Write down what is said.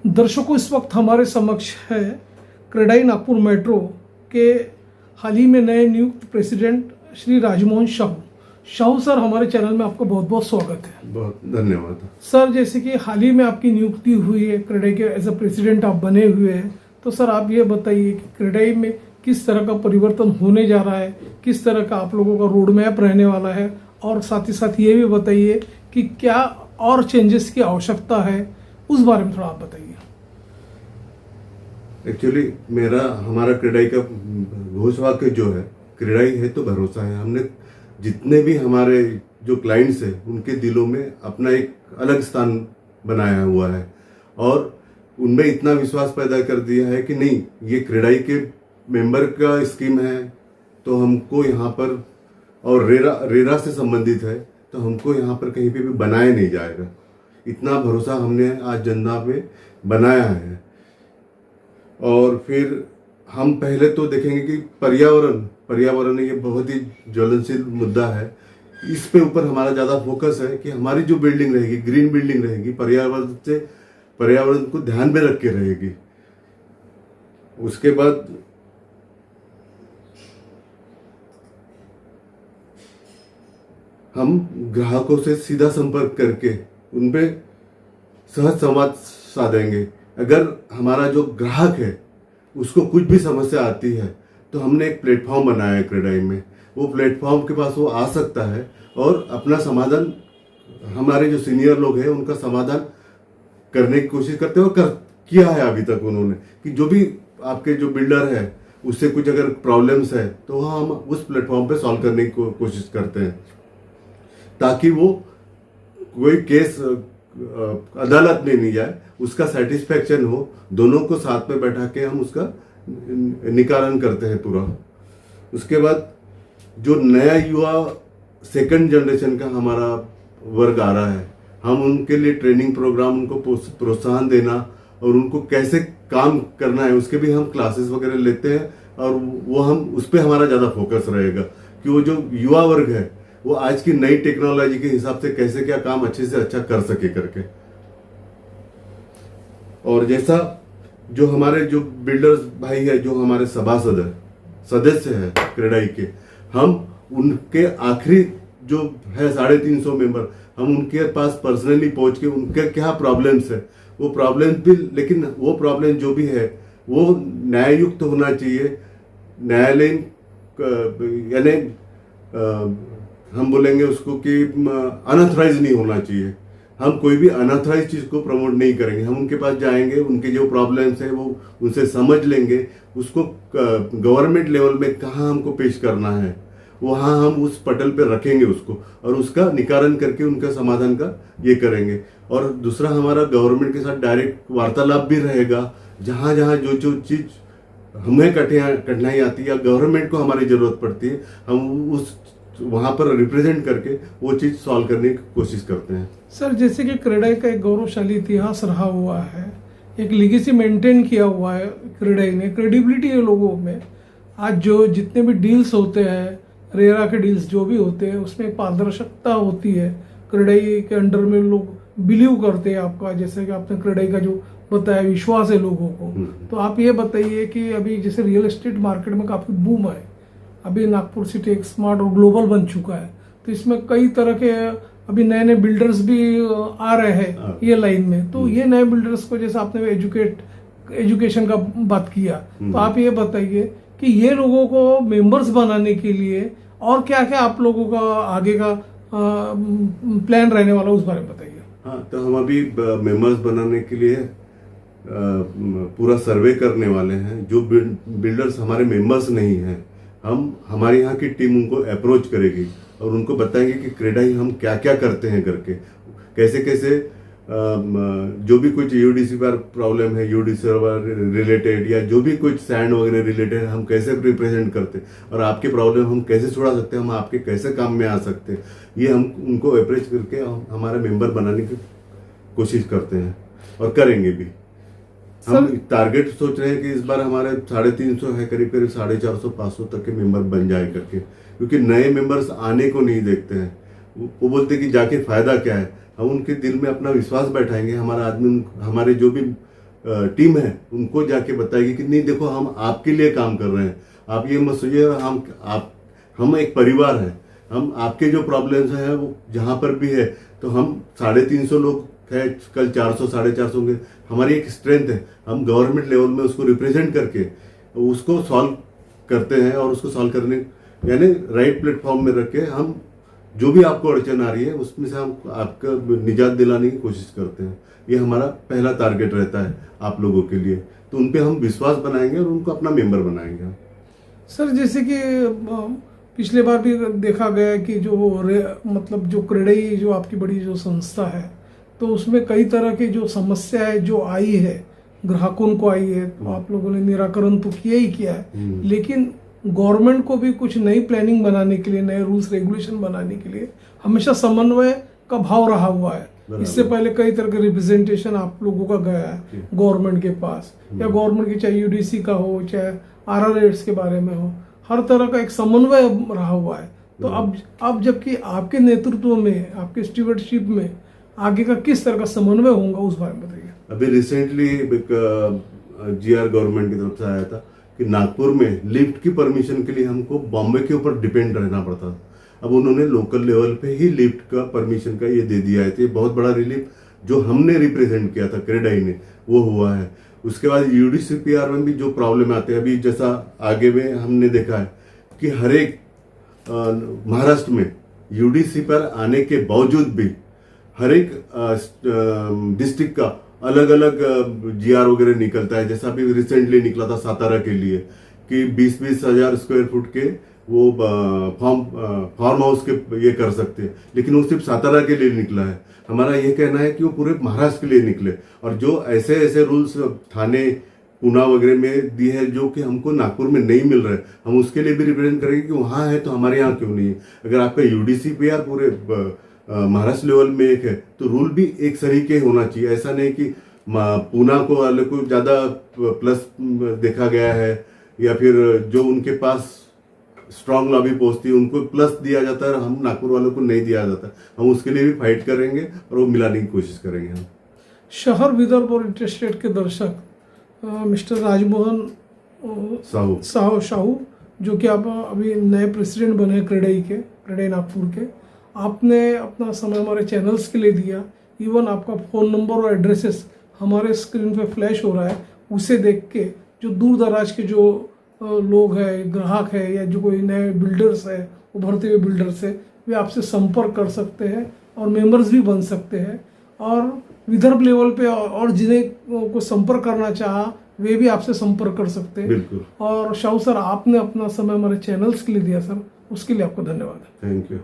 दर्शकों, इस वक्त हमारे समक्ष है क्रेडाई नागपुर मेट्रो के हाल ही में नए नियुक्त प्रेसिडेंट श्री राजमोहन शाहू सर, हमारे चैनल में आपका बहुत बहुत स्वागत है। बहुत धन्यवाद सर। जैसे कि हाल ही में आपकी नियुक्ति हुई है क्रेडाई के एज अ प्रेसिडेंट आप बने हुए हैं, तो सर आप ये बताइए कि क्रेडाई में किस तरह का परिवर्तन होने जा रहा है, किस तरह का आप लोगों का रोड मैप रहने वाला है, और साथ ही साथ ये भी बताइए कि क्या और चेंजेस की आवश्यकता है, उस बारे में थोड़ा आप बताइए। एक्चुअली हमारा क्रेडाई का घोषवाक्य जो है, क्रेडाई है तो भरोसा है। हमने जितने भी हमारे जो क्लाइंट्स हैं उनके दिलों में अपना एक अलग स्थान बनाया हुआ है और उनमें इतना विश्वास पैदा कर दिया है कि नहीं, ये क्रेडाई के मेंबर का स्कीम है तो हमको यहाँ पर, और रेरा से संबंधित है तो हमको यहाँ पर कहीं पे भी बनाया नहीं जाएगा। इतना भरोसा हमने आज जनता में बनाया है। और फिर हम पहले तो देखेंगे कि पर्यावरण ये बहुत ही ज्वलनशील मुद्दा है। इस पे ऊपर हमारा ज़्यादा फोकस है कि हमारी जो बिल्डिंग रहेगी, ग्रीन बिल्डिंग रहेगी, पर्यावरण को ध्यान में रख के रहेगी। उसके बाद हम ग्राहकों से सीधा संपर्क करके उन पे सहज संवाद साधेंगे। अगर हमारा जो ग्राहक है उसको कुछ भी समस्या आती है तो हमने एक प्लेटफॉर्म बनाया है क्रेडाई में। वो प्लेटफॉर्म के पास वो आ सकता है और अपना समाधान, हमारे जो सीनियर लोग हैं उनका समाधान करने की कोशिश करते हैं और किया है अभी तक उन्होंने, कि जो भी आपके जो बिल्डर है उससे कुछ अगर प्रॉब्लम्स है तो हम उस प्लेटफॉर्म पे सॉल्व करने की कोशिश करते हैं, ताकि वो कोई केस अदालत में नहीं जाए, उसका सेटिस्फेक्शन हो। दोनों को साथ में बैठा के हम उसका निकारण करते हैं पूरा। उसके बाद जो नया युवा सेकंड जनरेशन का हमारा वर्ग आ रहा है, हम उनके लिए ट्रेनिंग प्रोग्राम, उनको प्रोत्साहन देना और उनको कैसे काम करना है उसके भी हम क्लासेस वगैरह लेते हैं। और वो हम उस पर हमारा ज़्यादा फोकस रहेगा कि वो जो युवा वर्ग है वो आज की नई टेक्नोलॉजी के हिसाब से कैसे क्या काम अच्छे से अच्छा कर सके करके। और जैसा जो हमारे जो बिल्डर्स भाई है, जो हमारे सभासद है, सदस्य है क्रेडाई के, हम उनके आखिरी जो है 350 मेंबर, हम उनके पास पर्सनली पहुंच के उनके क्या प्रॉब्लम्स है वो प्रॉब्लम भी, लेकिन वो प्रॉब्लम जो भी है वो न्याययुक्त होना चाहिए। न्यायालयीन यानी हम बोलेंगे उसको कि अनऑथराइज नहीं होना चाहिए। हम कोई भी अनऑथराइज चीज़ को प्रमोट नहीं करेंगे। हम उनके पास जाएंगे, उनके जो प्रॉब्लम्स है वो उनसे समझ लेंगे, उसको गवर्नमेंट लेवल में कहाँ हमको पेश करना है वहाँ हम उस पटल पे रखेंगे उसको, और उसका निकारण करके उनका समाधान का ये करेंगे। और दूसरा, हमारा गवर्नमेंट के साथ डायरेक्ट वार्तालाप भी रहेगा। जहाँ जहाँ जो चीज़ हमें कठिनाई आती है या गवर्नमेंट को हमारी ज़रूरत पड़ती है, हम उस वहाँ पर रिप्रेजेंट करके वो चीज़ सॉल्व करने की कोशिश करते हैं। सर, जैसे कि क्रेडाई का एक गौरवशाली इतिहास रहा हुआ है, एक लीगेसी मेंटेन किया हुआ है क्रेडाई ने, क्रेडिबिलिटी है लोगों में। आज जो जितने भी डील्स होते हैं, रेरा के डील्स जो भी होते हैं, उसमें एक पारदर्शिता होती है। क्रेडाई के अंडर में लोग बिलीव करते हैं आपका, जैसे कि आपने क्रेडाई का जो बताया विश्वास है लोगों को। तो आप ये बताइए कि अभी जैसे रियल एस्टेट मार्केट में काफ़ी बूम है, अभी नागपुर सिटी एक स्मार्ट और ग्लोबल बन चुका है, तो इसमें कई तरह के अभी नए नए बिल्डर्स भी आ रहे हैं ये लाइन में। तो ये नए बिल्डर्स को, जैसे आपने एजुकेशन का बात किया, तो आप ये बताइए कि ये लोगों को मेंबर्स बनाने के लिए और क्या क्या आप लोगों का आगे का प्लान रहने वाला, उस बारे में बताइए। हाँ, तो हम अभी मेंबर्स बनाने के लिए पूरा सर्वे करने वाले हैं। जो बिल्डर्स हमारे मेंबर्स नहीं हैं, हमारे यहाँ की टीम उनको अप्रोच करेगी और उनको बताएंगे कि क्रेडाई हम क्या क्या करते हैं करके, कैसे कैसे जो भी कुछ यूडीसी पर प्रॉब्लम है, यूडीसी रिलेटेड या जो भी कुछ सैंड वगैरह रिलेटेड, हम कैसे रिप्रेजेंट करते हैं और आपके प्रॉब्लम हम कैसे छुड़ा सकते हैं, हम आपके कैसे काम में आ सकते हैं, ये हम उनको अप्रोच करके हमारे मेंबर बनाने की कोशिश करते हैं और करेंगे भी। हम टारगेट सोच रहे हैं कि इस बार हमारे 350 है, करीब 450-500 तक के मेंबर बन जाए करके, क्योंकि नए मेंबर्स आने को नहीं देखते हैं। वो बोलते हैं कि जाके फायदा क्या है। हम उनके दिल में अपना विश्वास बैठाएंगे। हमारा आदमी, हमारे जो भी टीम है उनको जाके बताएगी कि नहीं देखो हम आपके लिए काम कर रहे हैं, आप ये मत सोचिए, हम एक परिवार है, हम आपके जो प्रॉब्लम्स हैं वो जहाँ पर भी है, तो हम 350 लोग है, कल 400 450 होंगे, हमारी एक स्ट्रेंथ है, हम गवर्नमेंट लेवल में उसको रिप्रेजेंट करके उसको सॉल्व करते हैं और उसको सॉल्व करने यानी राइट प्लेटफॉर्म में रख के हम जो भी आपको अड़चन आ रही है उसमें से हम आपका निजात दिलाने की कोशिश करते हैं। ये हमारा पहला टारगेट रहता है आप लोगों के लिए, तो उन पे हम विश्वास बनाएंगे और उनको अपना मेंबर बनाएंगे। सर जैसे कि पिछले बार भी देखा गया है कि मतलब जो क्रेडाई जो आपकी बड़ी जो संस्था है, तो उसमें कई तरह की जो समस्याएं जो आई है ग्राहकों को आई है, तो आप लोगों ने निराकरण तो किया ही किया है, लेकिन गवर्नमेंट को भी कुछ नई प्लानिंग बनाने के लिए, नए रूल्स रेगुलेशन बनाने के लिए हमेशा समन्वय का भाव रहा हुआ है। इससे पहले कई तरह के रिप्रेजेंटेशन आप लोगों का गया है गवर्नमेंट के पास, या गवर्नमेंट की चाहे यूडीसी का हो चाहे RRRs के बारे में हो, हर तरह का एक समन्वय रहा हुआ है। तो अब जबकि आपके नेतृत्व में, आपके स्टीवर्डशिप में आगे का किस तरह का समन्वय होगा उस बारे में बताइए। अभी रिसेंटली GR गवर्नमेंट की तरफ से आया था कि नागपुर में लिफ्ट की परमिशन के लिए हमको बॉम्बे के ऊपर डिपेंड रहना पड़ता था, अब उन्होंने लोकल लेवल पे ही लिफ्ट का परमिशन का ये दे दिया है। तो ये बहुत बड़ा रिलीफ जो हमने रिप्रेजेंट किया था क्रेडाई ने, वो हुआ है। उसके बाद UDCPR में भी जो प्रॉब्लम आते हैं, अभी जैसा आगे में हमने देखा है कि हर एक महाराष्ट्र में UDCPR आने के बावजूद भी हर एक डिस्ट्रिक्ट का अलग अलग GR वगैरह निकलता है। जैसा अभी रिसेंटली निकला था सातारा के लिए कि 20-20 हजार स्क्वायर फुट के वो फार्म हाउस के ये कर सकते हैं, लेकिन वो सिर्फ सातारा के लिए निकला है। हमारा ये कहना है कि वो पूरे महाराष्ट्र के लिए निकले, और जो ऐसे ऐसे रूल्स थाने पूना वगैरह में दिए हैं जो कि हमको नागपुर में नहीं मिल रहे, हम उसके लिए भी रिप्रेजेंट करेंगे कि वहाँ है तो हमारे यहाँ क्यों नहीं है। अगर आपका UDCPR पूरे महाराष्ट्र लेवल में एक है तो रूल भी एक तरीके होना चाहिए। ऐसा नहीं कि पूना को वाले को ज़्यादा प्लस देखा गया है, या फिर जो उनके पास स्ट्रांग लॉबी पहुंचती है उनको प्लस दिया जाता है, हम नागपुर वालों को नहीं दिया जाता। हम उसके लिए भी फाइट करेंगे और वो मिलाने की कोशिश करेंगे। हम शहर विदर्भ और इंटरस्टेट के दर्शक मिस्टर राजमोहन साहू जो कि आप अभी नए प्रेसिडेंट बने क्रेडाई नागपुर के, आपने अपना समय हमारे चैनल्स के लिए दिया। इवन आपका फ़ोन नंबर और एड्रेसेस हमारे स्क्रीन पे फ्लैश हो रहा है, उसे देख के जो दूर दराज के जो लोग हैं, ग्राहक है, या जो कोई नए बिल्डर्स है, उभरते हुए बिल्डर्स है, वे आपसे संपर्क कर सकते हैं और मेंबर्स भी बन सकते हैं। और विदर्भ लेवल पे और जिन्हें को संपर्क करना चाहा वे भी आपसे संपर्क कर सकते हैं। बिल्कुल। और शाहू सर, आपने अपना समय हमारे चैनल्स के लिए दिया सर, उसके लिए आपको धन्यवाद। Thank you.